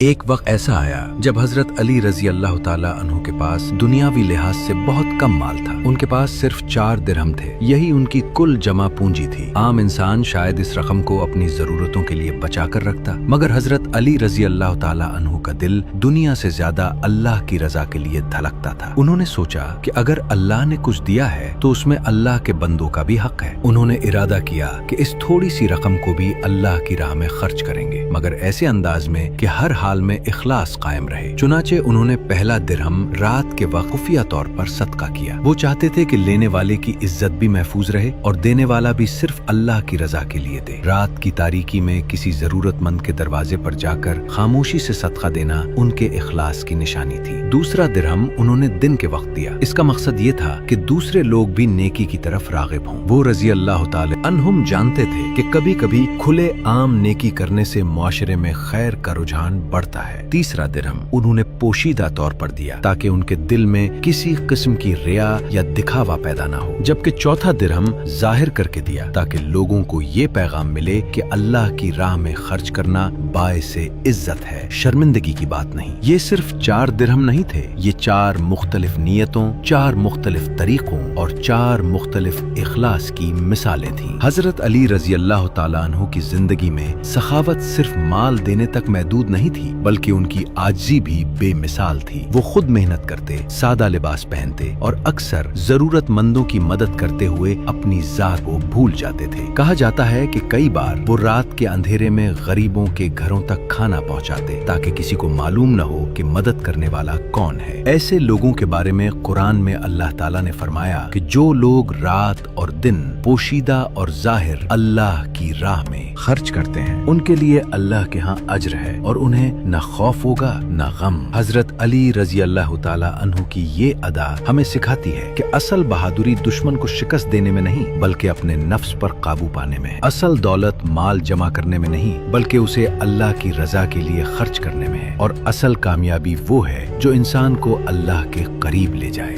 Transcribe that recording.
ایک وقت ایسا آیا جب حضرت علی رضی اللہ تعالیٰ عنہ کے پاس دنیاوی لحاظ سے بہت کم مال تھا۔ ان کے پاس صرف 4 درہم تھے، یہی ان کی کل جمع پونجی تھی۔ عام انسان شاید اس رقم کو اپنی ضرورتوں کے لیے بچا کر رکھتا، مگر حضرت علی رضی اللہ تعالیٰ عنہ کا دل دنیا سے زیادہ اللہ کی رضا کے لیے دھڑکتا تھا۔ انہوں نے سوچا کہ اگر اللہ نے کچھ دیا ہے تو اس میں اللہ کے بندوں کا بھی حق ہے۔ انہوں نے ارادہ کیا کہ اس تھوڑی سی رقم کو بھی اللہ کی راہ میں خرچ کریں گے، مگر ایسے انداز میں کہ ہر حال میں اخلاص قائم رہے۔ چنانچہ انہوں نے پہلا درہم رات کے وقت خفیہ طور پر صدقہ کیا۔ وہ چاہتے تھے کہ لینے والے کی عزت بھی محفوظ رہے اور دینے والا بھی صرف اللہ کی رضا کے لیے دے۔ رات کی تاریکی میں کسی ضرورت مند کے دروازے پر جا کر خاموشی سے صدقہ دینا ان کے اخلاص کی نشانی تھی۔ دوسرا درہم انہوں نے دن کے وقت دیا۔ اس کا مقصد یہ تھا کہ دوسرے لوگ بھی نیکی کی طرف راغب ہوں۔ وہ رضی اللہ تعالی عنہم جانتے تھے کہ کبھی کبھی کھلے عام نیکی کرنے سے معاشرے میں خیر کا رجحان بڑھتا ہے۔ تیسرا درہم انہوں نے پوشیدہ طور پر دیا تاکہ ان کے دل میں کسی قسم کی ریا یا دکھاوا پیدا نہ ہو، جبکہ چوتھا درہم ظاہر کر کے دیا تاکہ لوگوں کو یہ پیغام ملے کہ اللہ کی راہ میں خرچ کرنا باعث عزت ہے، شرمندگی کی بات نہیں۔ یہ صرف 4 درہم نہیں تھے، یہ 4 مختلف نیتوں، 4 مختلف طریقوں اور 4 مختلف اخلاص کی مثالیں تھیں۔ حضرت علی رضی اللہ تعالیٰ عنہ کی زندگی میں سخاوت صرف مال دینے تک محدود نہیں تھی، بلکہ ان کی عاجزی بھی بے مثال تھی۔ وہ خود محنت کرتے، سادہ لباس پہنتے اور اکثر ضرورت مندوں کی مدد کرتے ہوئے اپنی ذات کو بھول جاتے تھے۔ کہا جاتا ہے کہ کئی بار وہ رات کے اندھیرے میں غریبوں کے گھروں تک کھانا پہنچاتے تاکہ کسی کو معلوم نہ ہو کہ مدد کرنے والا کون ہے۔ ایسے لوگوں کے بارے میں قرآن میں اللہ تعالیٰ نے فرمایا کہ جو لوگ رات اور دن پوشیدہ اور ظاہر اللہ کی راہ میں خرچ کرتے ہیں ان کے لیے اللہ کے ہاں اجر ہے اور انہیں نہ خوف ہوگا نہ غم۔ حضرت علی رضی اللہ تعالیٰ عنہ کی یہ ادا ہمیں سکھاتی ہے کہ اصل بہادری دشمن کو شکست دینے میں نہیں بلکہ اپنے نفس پر قابو پانے میں ہے۔ اصل دولت مال جمع کرنے میں نہیں بلکہ اسے اللہ کی رضا کے لیے خرچ کرنے میں ہے، اور اصل کامیابی وہ ہے جو انسان کو اللہ کے قریب لے جائے۔